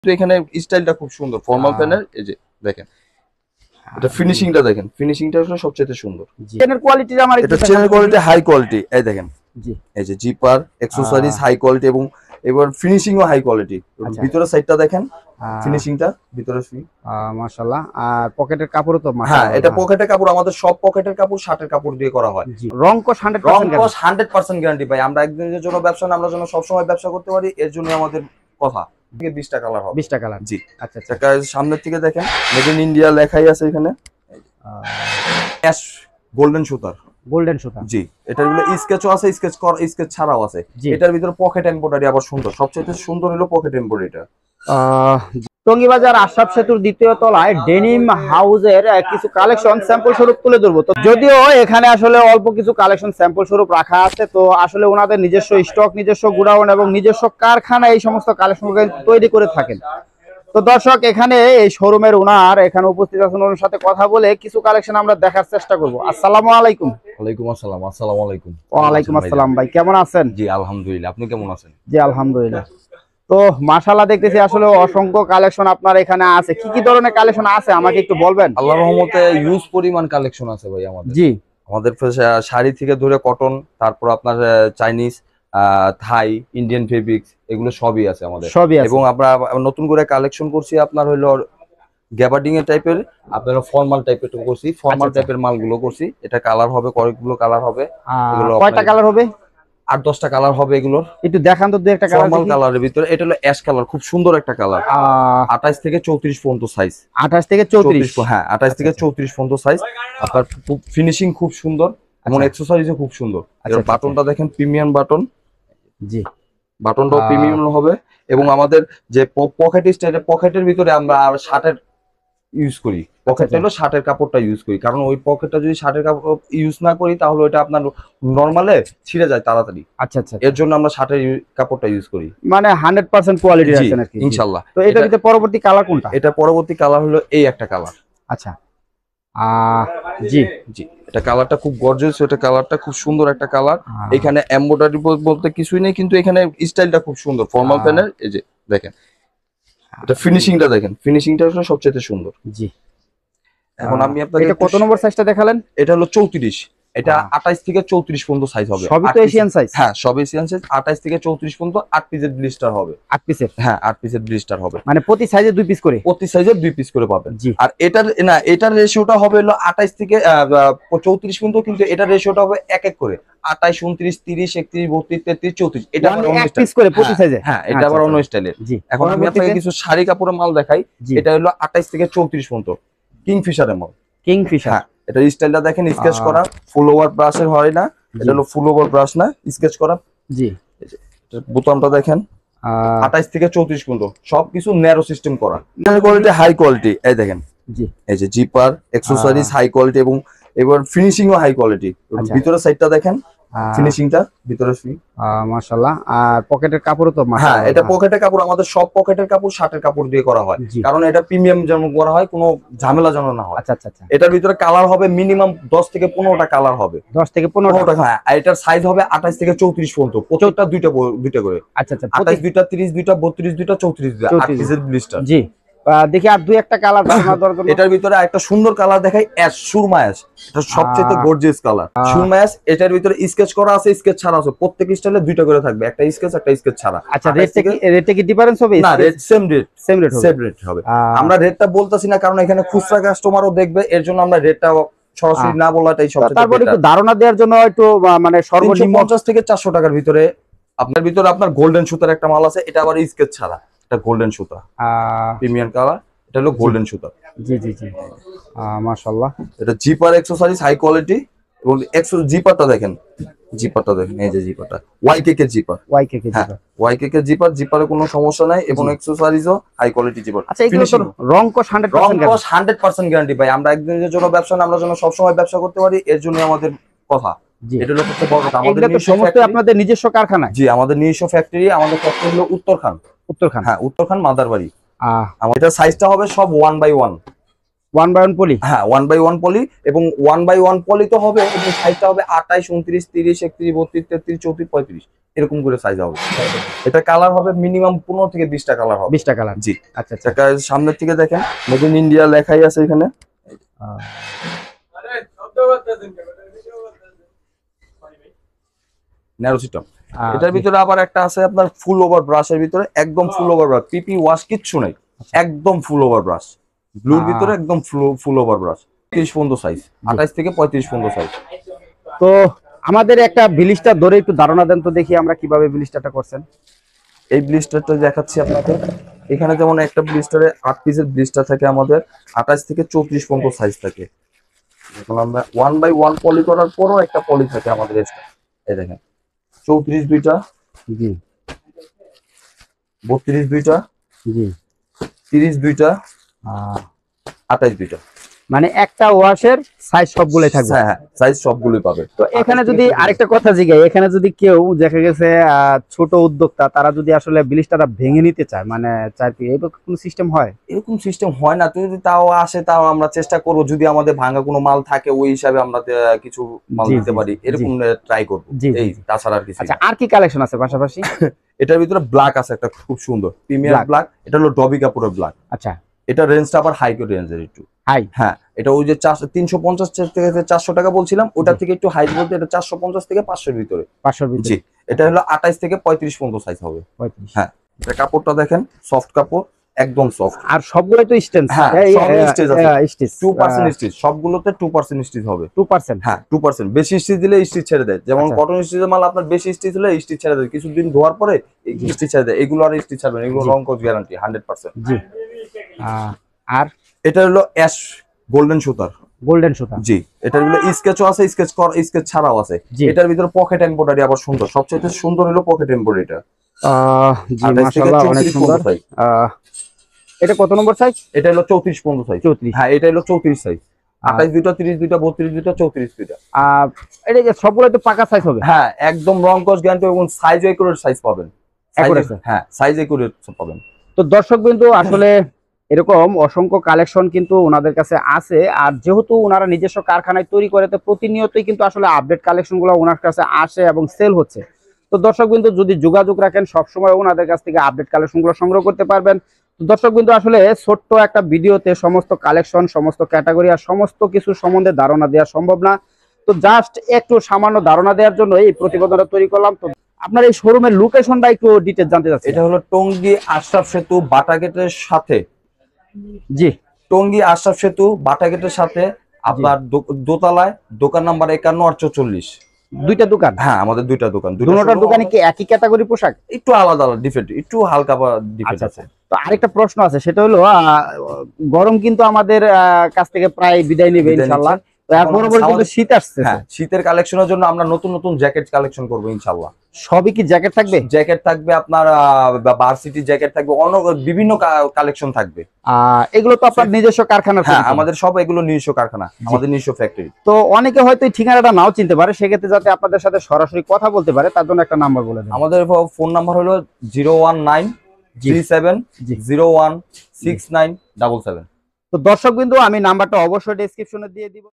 তো এখানে স্টাইলটা খুব সুন্দর ফর্মাল প্যানের। এই যে দেখেন এটা ফিনিশিংটা দেখেন, ফিনিশিংটা হলো সবচেয়ে সুন্দর। চেনের কোয়ালিটি আমার এটা চেনের কোয়ালিটি হাই কোয়ালিটি। এই দেখেন জি, এই যে জিপার অ্যাকসেসরিজ হাই কোয়ালিটি এবং এবার ফিনিশিংও হাই কোয়ালিটি। ভিতরের সাইডটা দেখেন ফিনিশিংটা ভিতরে মাশাআল্লাহ। আর পকেটের কাপড়ও তো হ্যাঁ, এটা পকেটের কাপড়, আমাদের সব পকেটের কাপড় শার্টের কাপড় দিয়ে করা হয়। রং কোশ 100% 100% গ্যারান্টি ভাই। আমরা একদিনের জন্য ব্যবসা না, আমরা যেন সব সময় ব্যবসা করতে পারি, এর জন্য আমাদের কথা। 20টা কালার হবে। 20টা কালার। জি আচ্ছা আচ্ছা। সামনের থেকে দেখেন মেড ইন ইন্ডিয়া লেখাই আছে এখানে। অ্যাশ গোল্ডেন সুতার। গোল্ডেন সুতা। জি, এটার ভিতরে স্কেচও আছে, স্কেচ ছাড়াও আছে। এটার ভিতরে পকেট এমব্রয়ডারি আবার সুন্দর, সবচেয়ে সুন্দর হলো পকেট এমব্রয়ডারিটা। টঙ্গীবাজার আশরাফ সেতুর দ্বিতীয় তলায় ডেনিম হাউসের কিছু কালেকশন স্যাম্পল স্বরূপ তুলে ধরবো। তো যদিও এখানে আসলে অল্প কিছু কালেকশন স্যাম্পল স্বরূপ রাখা আছে, তো আসলে ওনাদের নিজস্ব স্টক, নিজস্ব গুডাউন এবং নিজস্ব কারখানা এই সমস্ত কালেকশন তৈরি করে থাকেন। তো দর্শক এখানে এই শোরুমের ওনার এখানে উপস্থিত আছেন, ওনার সাথে কথা বলে কিছু কালেকশন আমরা দেখার চেষ্টা করব। আসসালামু আলাইকুম। ওয়ালাইকুম আসসালাম। আসসালামু আলাইকুম। ওয়ালাইকুম আসসালাম ভাই, কেমন আছেন? জি আলহামদুলিল্লাহ, আপনি কেমন আছেন? জি আলহামদুলিল্লাহ। তো মাশাআল্লাহ দেখতেছি আসলে অসংখ্য কালেকশন আপনার এখানে আছে। কি কি ধরনের কালেকশন আছে আমাকে একটু বলবেন? আল্লাহর রহমতে ইউজ পরিমাণ কালেকশন আছে ভাই আমাদের। জি, আমাদের শাড়ি থেকে ধরে কটন, তারপর আপনার চাইনিজ, থাই, ইন্ডিয়ান ফেব্রিক্স, এগুলো সবই আছে আমাদের। সবই আছে। এবং আমরা নতুন করে কালেকশন করছি আপনার হলো গ্যাবার্ডিং এর টাইপের, আপনার ফর্মাল টাইপের করছি, ফর্মাল টাইপের মালগুলো করছি। এটা কালার হবে, কয়েকগুলো কালার হবে। এগুলো কয়টা কালার হবে? 8-10টা কালার হবে এগুলোর। একটু দেখান তো দুই একটা কালার। ফর্মাল কালারের ভিতরে এটা হলো অ্যাশ কালার, খুব সুন্দর একটা কালার। 28 থেকে 34 পর্যন্ত সাইজ। 28 থেকে 34। হ্যাঁ 28 থেকে 34 পর্যন্ত সাইজ। আপনার ফিনিশিং খুব সুন্দর এবং অ্যাকসেসরিজও খুব সুন্দর। এর বাটনটা দেখেন প্রিমিয়াম বাটন। জি, বাটনটাও প্রিমিয়াম হবে। এবং আমাদের যে পকেট স্টাইলের, পকেটের ভিতরে আমরা আর শার্টের ইউজ করি। পকেটটা হলো শার্টের কাপড়টা ইউজ করি, কারণ ওই পকেটটা যদি শার্টের কাপড় ইউজ না করি তাহলে ওইটা আপনার নরমালে ছিঁড়ে যায় তাড়াতাড়ি। আচ্ছা আচ্ছা। এর জন্য আমরা শার্টের কাপড়টা ইউজ করি, মানে 100% কোয়ালিটি আছে নাকি? ইনশাআল্লাহ। তো এটার ভিতরে পরবর্তী কালার কোনটা? এটা পরবর্তী কালার হলো এই একটা কালার। আচ্ছা, জি জি, এটা কালারটা খুব গর্জিয়াস, এটা কালারটা খুব সুন্দর একটা কালার। এখানে এমব্রয়ডারি বলতে কিছুই নেই, কিন্তু এখানে স্টাইলটা খুব সুন্দর ফর্মাল প্যানের। এই যে দেখেন এটা ফিনিশিংটা দেখেন, ফিনিশিংটা হলো সবচেয়ে সুন্দর। জি, এখন আমি আপনাকে এটা কত নম্বর সাইজটা দেখালেন? এটা হলো 34। এটা 28 থেকে 34 পর্যন্ত সাইজ হবে। সবই তো এশিয়ান সাইজ? হ্যাঁ সব এশিয়ান সাইজ। 28 থেকে 34 পর্যন্ত 8 পিসের ব্লিস্টার হবে। 8 পিসের? হ্যাঁ 8 পিসের ব্লিস্টার হবে। মানে প্রতি সাইজে 2 পিস করে? প্রতি সাইজে 2 পিস করে পাবেন। জি। আর এটার না, এটার রেশিওটা হবে হলো 28 থেকে 34 পর্যন্ত, কিন্তু এটার রেশিওটা হবে এক এক করে 28, 29, 30, 31, 32, 33, 34। এটা আবার অন্য এক পিস করে প্রতি সাইজে? হ্যাঁ এটা আবার অন্য স্টাইলের। জি। এখন আমি আপনাকে কিছু শাড়ি কাপড়ের মাল দেখাই। এটা হলো 28 থেকে 34 পর্যন্ত কিংফিশারের মাল। কিংফিশার। হ্যাঁ এটা স্টাইলটা দেখেন, স্কেচ করা, ফুল ওভার ব্রাশের হয় না। এটা হলো ফুল ওভার ব্রাশ না, স্কেচ করা। জি, বোতামটা দেখেন 28 থেকে 34 পর্যন্ত সবকিছু ন্যারো সিস্টেম করা, কোয়ালিটি হাই কোয়ালিটি। এই দেখেন জি, এই যে জিপার অ্যাকসেসরিজ হাই কোয়ালিটি এবং এবার ফিনিশিংও হাই কোয়ালিটি। ভিতরের সাইডটা দেখেন ফিনিশিংটা ভিতরে মাশাআল্লাহ। আর পকেটের কাপড়ও তো হ্যাঁ, এটা পকেটের কাপড়, আমাদের সব পকেটের কাপড় শার্টের কাপড় দিয়ে করা হয়, কারণ এটা প্রিমিয়াম যেন করা হয়, কোনো ঝামেলা যেন না হয়। আচ্ছা আচ্ছা। এটার ভিতরে কালার হবে মিনিমাম 10 থেকে 15টা কালার হবে। 10 থেকে 15টা? হ্যাঁ। আর এটার সাইজ হবে 28 থেকে 34 পর্যন্ত, প্রত্যেকটা দুইটা করে। আচ্ছা আচ্ছা। 28 দুইটা, 30 দুইটা, 32 দুইটা, 34 দুইটা, 8 পিসের ব্লিস্টার। জি, দেখি আর দুই একটা কালার এটার ভিতরে একটা সুন্দর কালার দেখাই, অ্যাশ সুরমা অ্যাশ। এটা সবচেয়ে গর্জিয়াস কালার সুরমা অ্যাশ। এটার ভিতরে স্কেচ করা আছে, স্কেচ ছাড়া আছে। প্রত্যেক স্টাইলে দুইটা করে থাকবে, একটা স্কেচ একটা স্কেচ ছাড়া। আচ্ছা, রেটটা কি ডিফারেন্স হবে? না, রেট সেম রেট হবে। আমরা রেটটা বলতাছি না, কারণ এখানে খুচরা কাস্টমারও দেখবে, এর জন্য আমরা রেটটা সরাসরি না বলাটাই সবচেয়ে। তারপরে একটু ধারণা দেওয়ার জন্য একটু মানে সর্বনিম্ন 50 থেকে 400 টাকার ভিতরে আপনার গোল্ডেন সুতার একটা মাল আছে। এটা আবার স্কেচ ছাড়া, এটা গোল্ডেন সুতা প্রিমিয়াম কালার। এটা হলো গোল্ডেন সুতা। জি জি জি, মাশাআল্লাহ। এটা জিপার অ্যাকসেসরিজ হাই কোয়ালিটি এবং জিপারটা দেখেন, এই যে জিপারটা ওয়াইকেকে জিপার। ওয়াইকেকে জিপারে কোনো সমস্যা নাই এবং অ্যাকসেসরিজও হাই কোয়ালিটি জিপার। আচ্ছা, এগুলো তো রং কোশ 100% গ্যারান্টি ভাই। আমরা একদিনের জন্য ব্যবসা না, আমরা যেন সব সময় ব্যবসা করতে পারি, এর জন্য আমাদের কথা। এটা হলো সবচেয়ে বড় কথা। আমাদের সমস্ত আপনাদের নিজস্ব কারখানা? জি, আমাদের নিজস্ব ফ্যাক্টরি। আমাদের ফ্যাক্টরি হলো উত্তরখান। হ্যাঁ, উত্তরখান মাদারবাড়ি। আমাদের সাইজটা হবে সব 1/1। 1/1 পলি। হ্যাঁ 1/1 পলি, এবং 1/1 পলি তো হবে, এবং সাইজটা হবে 28, 29, 30, 31, 32, 33, 34, 35 এরকম করে সাইজ হবে। এটা কালার হবে মিনিমাম 15 থেকে 20টা কালার হবে। 20টা কালার। জি আচ্ছা আচ্ছা। সামনের থেকে দেখেন মেড ইন ইন্ডিয়া লেখাই আছে এখানে। Narrow system. এটার ভিতরে আবার একটা আছে আপনার ফুল ওভার ব্রাশের ভিতরে, একদম ফুল ওভার ব্রাশ, পিপি ওয়াশ কিচ্ছু নাই, একদম ফুল ওভার ব্রাশ, ব্লুর ভিতরে একদম ফুল ওভার ব্রাশ। 30 পর্যন্ত সাইজ, 28 থেকে 35 পর্যন্ত সাইজ। তো আমাদের একটা ব্লিস্টার ধরে একটু ধারণা দেন তো দেখি আমরা কিভাবে ব্লিস্টারটা করছেন। এই ব্লিস্টারটা দেখাচ্ছি আপনাদের। এখানে যেমন একটা ব্লিস্টারে 8 পিসের ব্লিস্টার থাকে আমাদের, 28 থেকে 34 পর্যন্ত সাইজ থাকে। এখন আমরা 1/1 পলি করার পরও একটা পলি থাকে আমাদের এক্সট্রা। এই দেখেন 34 দুইটা, জি 32 দুইটা, জি 30 দুইটা, 28 দুইটা। মানে একটা ওয়াশের সাইজ সবগুলোই থাকবে। হ্যাঁ সাইজ সবগুলোই পাবে। তো এখানে যদি আরেকটা কথা জিগাই, এখানে যদি কেউ দেখা গেছে ছোট উদ্যোক্তা তারা যদি আসলে ব্লিস্টারটা ভেঙে নিতে চায়, মানে চার কি এরকম কোনো সিস্টেম হয়? এরকম সিস্টেম হয় না, তুই যদি তাও আসে তাও আমরা চেষ্টা করব, যদি আমাদের ভাঙা কোনো মাল থাকে ওই হিসাবে আমরা কিছু মাল জি, দিতে জি, পারি, এরকম ট্রাই করব। জি, জি, এই জি। তাছাড়া আর কিছু আচ্ছা, না। আর কি কালেকশন আছে পাশাপাশি? এটার ভিতরে ব্ল্যাক আছে একটা খুব সুন্দর প্রিমিয়ার Black। ব্ল্যাক, এটা হলো ডবি কাপড়ের ব্ল্যাক। আচ্ছা, এটা রেঞ্জটা আবার হাই রেঞ্জের একটু। হাই। হ্যাঁ এটা ওই যে 350 থেকে 400 টাকা বলছিলাম, ওটা থেকে একটু হাই বলতে এটা 450 থেকে 500 এর ভিতরে। 500 ভিতরে। জি এটা হলো 28 থেকে 35 পর্যন্ত সাইজ হবে। 35। হ্যাঁ এটা কাপড়টা দেখেন, সফট কাপড়, একদম সফট। আর সবগুলো তো স্টেন্স। হ্যাঁ সবই স্টিচ আছে, স্টিচ 2% স্টিচ, সবগুলোতে 2% স্টিচ হবে। 2%। হ্যাঁ 2%, বেশি স্টিচ দিলে স্টিচ ছেড়ে দেয়। যেমন আচ্ছা। কটন স্টিচের মাল আপনার বেশি স্টিচ হলে স্টিচ ছেড়ে দেয়, কিছুদিন ধোয়ার পরে স্টিচ ছেড়ে দেয়। এগুলো আর স্টিচ ছাড়বে না, এগুলো জি। রং কোচ গ্যারান্টি 100%। জি। আর এটা হলো অ্যাশ গোল্ডেন সুতার। গোল্ডেন সুতা। জি এটার ভিতরে স্কেচও আছে, স্কেচ ছাড়াও আছে। জি। এটার ভিতরে পকেট এমব্রয়ডারি আবার সুন্দর, সবচেয়ে সুন্দর হলো পকেট এমব্রয়ডারিটা। জি মাশাআল্লাহ অনেক সুন্দর। এটা কত নম্বর সাইজ? এটা হলো 34 15 সাইজ। 34। হ্যাঁ এটা হলো 34 সাইজ, 28 দুইটা, 30 দুইটা, 32 দুইটা, 34 দুইটা। এটা যে সবগুলো তো পাকা সাইজ হবে? হ্যাঁ একদম রং কস গ্যারান্টি, এবং সাইজ একুরেট সাইজ পাবেন। Accurate? হ্যাঁ সাইজ একুরেট পাবেন। তো দর্শক বিন্দু আসলে এরকম অসংখ্য কালেকশন কিন্তু ওনাদের কাছে আছে, আর যেহেতু ওনারা নিজস্ব কারখানায় তৈরি করে, তো প্রতিনিয়তই কিন্তু আসলে আপডেট কালেকশন গুলো ওনার কাছে আসে এবং সেল হচ্ছে। তো দর্শক বিন্দু যদি যোগাযোগ রাখেন সবসময় ওনাদের কাছ থেকে আপডেট কালেকশন গুলো সংগ্রহ করতে পারবেন। তো দর্শক বিন্দু আসলে ছোট্ট একটা ভিডিওতে সমস্ত কালেকশন, সমস্ত ক্যাটাগরি আর সমস্ত কিছু সম্বন্ধে ধারণা দেওয়া সম্ভব না। তো জাস্ট একটু সামান্য ধারণা দেওয়ার জন্য এই প্রতিবেদনটা তৈরি করলাম। তো আপনার এই শোরুমের লোকেশনটা একটু ডিটেইলস জানতে চাচ্ছি। এটা হলো টঙ্গী আশরাফ সেতু বাটা গেটের সাথে। জি টঙ্গী আশরাফ সেতু বাটা গেটের সাথে আপনার দোতলায়, দোকান নাম্বার 51 আর 44। দুইটা দোকান? হ্যাঁ আমাদের দুইটা দোকান। দুটোটার দোকানে কি একই ক্যাটাগরি পোশাক? একটু আলাদা আলাদা, ডিফারেন্ট, একটু হালকা ডিফারেন্ট আছে। তো আরেকটা প্রশ্ন আছে, সেটা হলো গরম কিন্তু আমাদের কাছ থেকে প্রায় বিদায় নেবে ইনশাআল্লাহ। তো এর পরবর্তী কিন্তু শীত আসছে। হ্যাঁ শীতের কালেকশনের জন্য আমরা নতুন নতুন জ্যাকেট কালেকশন করব ইনশাআল্লাহ। সবই কি জ্যাকেট থাকবে? জ্যাকেট থাকবে আপনার, ভার্সিটি জ্যাকেট থাকবে, অন্য বিভিন্ন কালেকশন থাকবে। এগুলো তো আপনার নিজস্ব কারখানা? হ্যাঁ আমাদের সব এগুলো নিজস্ব কারখানা, আমাদের নিজস্ব ফ্যাক্টরি। তো অনেকে হয়তো এই ঠিকানাটা নাও চিনতে পারে, সেক্ষেত্রে যাতে আপনাদের সাথে সরাসরি কথা বলতে পারে তার জন্য একটা নাম্বার বলে দেন। আমাদের ফোন নাম্বার হলো 01937016977। তো দর্শক বিন্দু আমি নাম্বারটা অবশ্যই ডেসক্রিপশনে দিয়ে দিব।